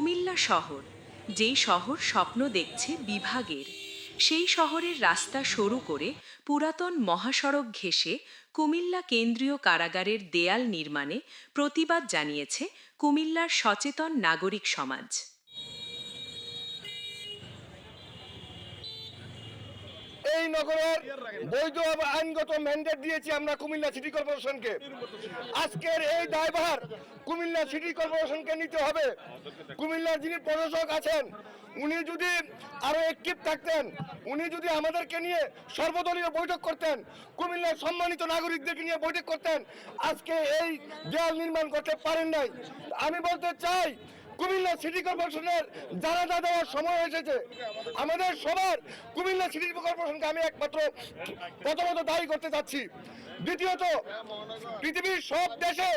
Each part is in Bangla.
কুমিল্লা শহর, যেই শহর স্বপ্ন দেখছে বিভাগের, সেই শহরের রাস্তা সরু করে পুরাতন মহাসড়ক ঘেঁষে কুমিল্লা কেন্দ্রীয় কারাগারের দেয়াল নির্মাণে প্রতিবাদ জানিয়েছে কুমিল্লার সচেতন নাগরিক সমাজ। এই নগরের বৈধ এবং আইনগত ম্যান্ডেট দিয়েছি আমরা কুমিল্লা সিটি কর্পোরেশনকে। আজকের এই দায়ভার কুমিল্লা সিটি কর্পোরেশনকে নিতে হবে। কুমিল্লার যিনি প্রশাসক আছেন উনি যদি আরো অ্যাক্টিভ থাকতেন, উনি যদি আমাদেরকে নিয়ে সর্বদলীয় বৈঠক করতেন, কুমিল্লার সম্মানিত নাগরিকদেরকে নিয়ে বৈঠক করতেন, আজকে এই দেয়াল নির্মাণ করতে পারেন নাই। আমি বলতে চাই কুমিল্লা সিটি কর্পোরেশনের জানাজা দেওয়ার সময় এসেছে। আমাদের সবার কুমিল্লা সিটি কর্পোরেশনকে আমি একমাত্র প্রথমত দায়ী করতে চাচ্ছি। দ্বিতীয়ত, পৃথিবীর সব দেশে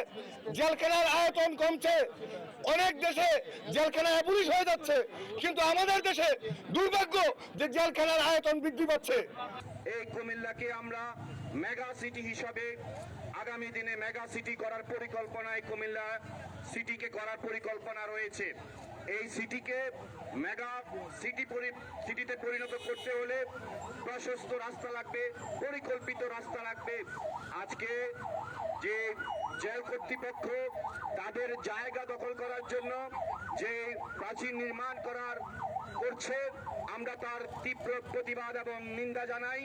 জেলখানার আয়তন কমছে, অনেক দেশে জেলখানা অ্যাবলিশ হয়ে যাচ্ছে, কিন্তু আমাদের দেশে দুর্ভাগ্য যে জেলখানার আয়তন বৃদ্ধি পাচ্ছে। এই কুমিল্লাকে আমরা মেগা সিটি হিসাবে আগামী দিনে মেগা সিটি করার পরিকল্পনায় কুমিল্লা সিটিকে করার পরিকল্পনা রয়েছে। এই সিটিকে মেগা সিটিতে পরিণত করতে হলে প্রশস্ত রাস্তা লাগবে, পরিকল্পিত রাস্তা লাগবে। আজকে যে জেল কর্তৃপক্ষ তাদের জায়গা দখল করার জন্য যে প্রাচীর নির্মাণ করছে, আমরা তার তীব্র প্রতিবাদ এবং নিন্দা জানাই।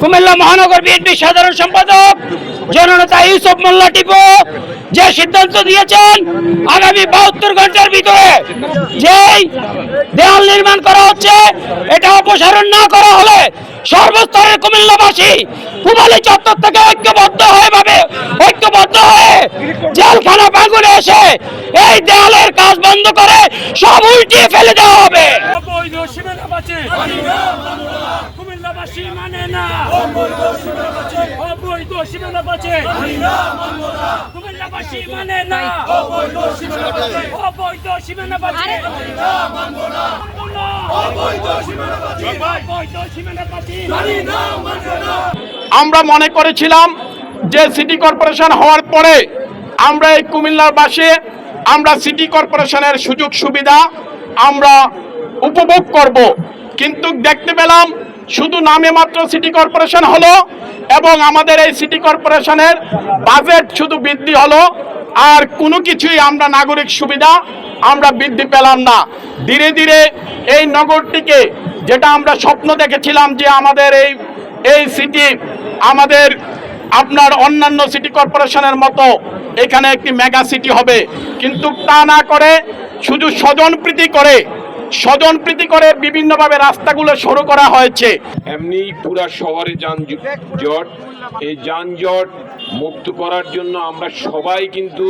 কুমিল্লা মহানগর বিএনপির সাধারণ সম্পাদক জননেতা ইউসুফ মোল্লা টিপু যে সিদ্ধান্ত দিয়েছেন আগামী 72 ঘন্টার ভিতরে যেই দেয়াল নির্মাণ করা হচ্ছে এটা অপসারণ না করা হলে সর্বস্তরের কুমিল্লাবাসী পুবালী চত্বর থেকে ঐক্যবদ্ধ হয়ে জেলখানা ভাঙনে এসে এই দেয়ালের কাজ বন্ধ করে সব উল্টিয়ে ফেলে দেওয়া হবে। কুমিল্লাবাসী মানে না, অবৈধ সীমানা বাঁচে, কুমিল্লাবাসী মানে না, অবৈধ সীমানা বাঁচে, আমরা মনে করেছিলাম যে সিটি কর্পোরেশন হওয়ার পরে আমরা এই কুমিল্লার বাসী আমরা সিটি কর্পোরেশনের সুযোগ সুবিধা আমরা উপভোগ করব, কিন্তু দেখতে পেলাম শুধু নামে মাত্র সিটি কর্পোরেশন হলো এবং আমাদের এই সিটি কর্পোরেশনের বাজেট শুধু বৃদ্ধি হলো, আর কোনো কিছুই আমরা নাগরিক সুবিধা আমরা বৃদ্ধি পেলাম না। ধীরে ধীরে এই নগরটিকে যেটা আমরা স্বপ্ন দেখেছিলাম যে আমাদের এই সিটি আমাদের আপনার অন্যান্য সিটি কর্পোরেশনের মতো এখানে একটি মেগা সিটি হবে, কিন্তু তা না করে শুধু স্বজনপ্রীতি করে বিভিন্নভাবে রাস্তাগুলো সরু করা হয়েছে। এমনি পুরা শহরে যানজট, এই যানজট মুক্ত করার জন্য আমরা সবাই কিন্তু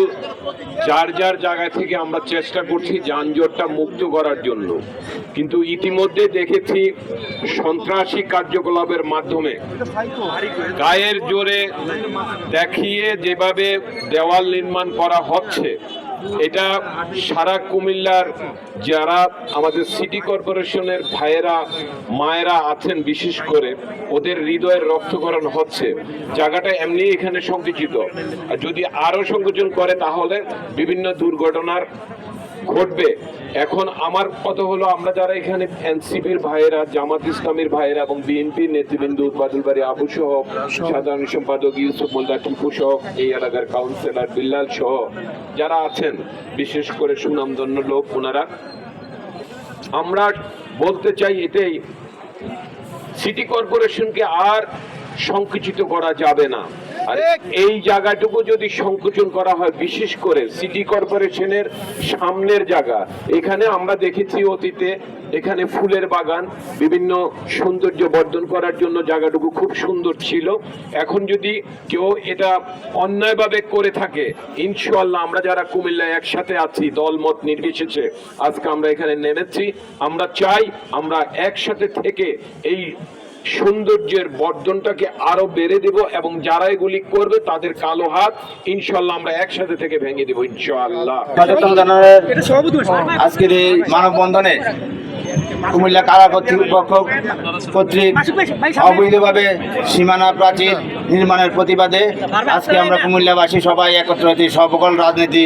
যার যার জায়গা থেকে আমরা চেষ্টা করছি যানজটটা মুক্ত করার জন্য, কিন্তু ইতিমধ্যে দেখেছি সন্ত্রাসী কার্যকলাপের মাধ্যমে গায়ের জোরে দেখিয়ে যেভাবে দেওয়াল নির্মাণ করা হচ্ছে, এটা সারা কুমিল্লার যারা আমাদের সিটি কর্পোরেশনের ভাইয়েরা মায়েরা আছেন বিশেষ করে ওদের হৃদয়ের রক্তকরণ হচ্ছে। জায়গাটা এমনি এখানে সংকুচিত, আর যদি আরো সংকুচন করে তাহলে বিভিন্ন দুর্ঘটনার ঘটবে। এখন আমার কথা হলো আমরা যারা এখানে এনসিপির ভাইয়েরা, জামাত ইসলামের ভাইয়েরা এবং বিএনপির নেতৃবৃন্দ বাদুল বাড়ি আবু সহ, সাধারণ সম্পাদক ইউসুফ মোল্লা টিপু সহ, এই এলাকার কাউন্সিলর বিল্লাল সহ যারা আছেন বিশেষ করে সুনামধন্য লোক, ওনারা আমরা বলতে চাই এটাই, সিটি কর্পোরেশনকে আর সংকুচিত করা যাবে না। আর এই জায়গাটুকু যদি সংকুচন করা হয়, বিশেষ করে সিটি কর্পোরেশনের সামনের জায়গা, এখানে আমরা দেখেছি অতীতে এখানে ফুলের বাগান বিভিন্ন সৌন্দর্য বর্ধন করার জন্য জায়গাটুকু খুব সুন্দর ছিল। এখন যদি কেউ এটা অন্যায়ভাবে করে থাকে, ইনশাআল্লাহ আমরা যারা কুমিল্লায় একসাথে আছি দলমত নির্বিশেষে আজকে আমরা এখানে নেমেছি, আমরা চাই আমরা একসাথে থেকে এই সৌন্দর্যের বর্ধনটাকে আরো বেড়ে দেব এবং যারা এগুলি করবে তাদের কালো হাত ইনশাআল্লাহ আমরা একসাথে থেকে ভেঙে দেব ইনশাআল্লাহ। আজকের এই মানববন্ধনে কুমিল্লা কারা কর্তৃপক্ষ কর্তৃক অবৈধভাবে সীমানা প্রাচীর নির্মাণের প্রতিবাদে আজকে আমরা কুমিল্লাবাসী সবাই একত্র হয়েছি। সকল রাজনীতি,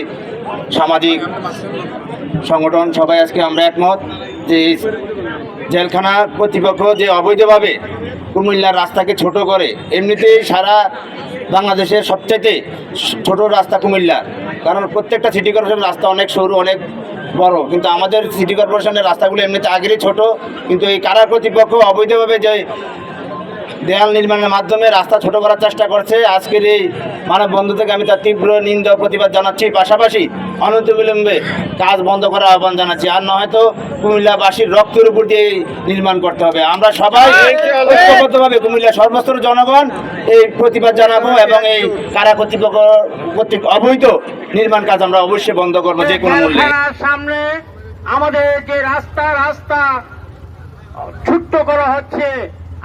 সামাজিক সংগঠন সবাই আজকে আমরা একমত যে জেলখানা কর্তৃপক্ষ যে অবৈধভাবে কুমিল্লার রাস্তাকে ছোট করে, এমনিতেই সারা বাংলাদেশের সবচেয়ে ছোট রাস্তা কুমিল্লা, কারণ প্রত্যেকটা সিটি কর্পোরেশনের রাস্তা অনেক সরু অনেক বড়, কিন্তু আমাদের সিটি কর্পোরেশনের রাস্তাগুলো এমনিতে আগেরই ছোট, কিন্তু এই কারা কর্তৃপক্ষ অবৈধভাবে যে দেয়াল নির্মাণের মাধ্যমে রাস্তা ছোট করার চেষ্টা করছে। আজকের এই মানববন্ধন থেকে আমি তার তীব্র নিন্দা প্রতিবাদ জানাচ্ছি, পাশাপাশি অনতিবিলম্বে কাজ বন্ধ করার আহ্বান জানাচ্ছি। আর নয়তো কুমিল্লাবাসীর রক্তের উপর দিয়ে নির্মাণ করতে হবে। আমরা সবাই ঐক্যবদ্ধভাবে কুমিল্লা সর্বস্তরের জনগণ এই প্রতিবাদ জানাবো এবং এই কারা কর্তৃপক্ষ কর্তৃক অবৈধ নির্মাণ কাজ আমরা অবশ্যই বন্ধ করবো যে কোনো মূল্যে। সামনে আমাদের যে রাস্তা ছোট্ট করা হচ্ছে,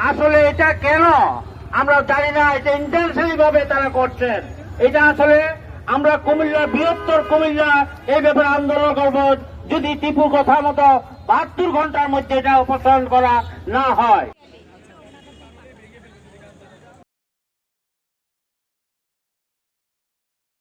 আসলে এটা কেন আমরা জানি না। এটা ইন্টেনশনালি ভাবে তারা করছেন। এটা আসলে আমরা কুমিল্লা, বৃহত্তর কুমিল্লা এই ব্যাপারে আন্দোলন করব যদি টিপু কথা মতো 72 ঘন্টার মধ্যে এটা অপসারণ করা না হয়।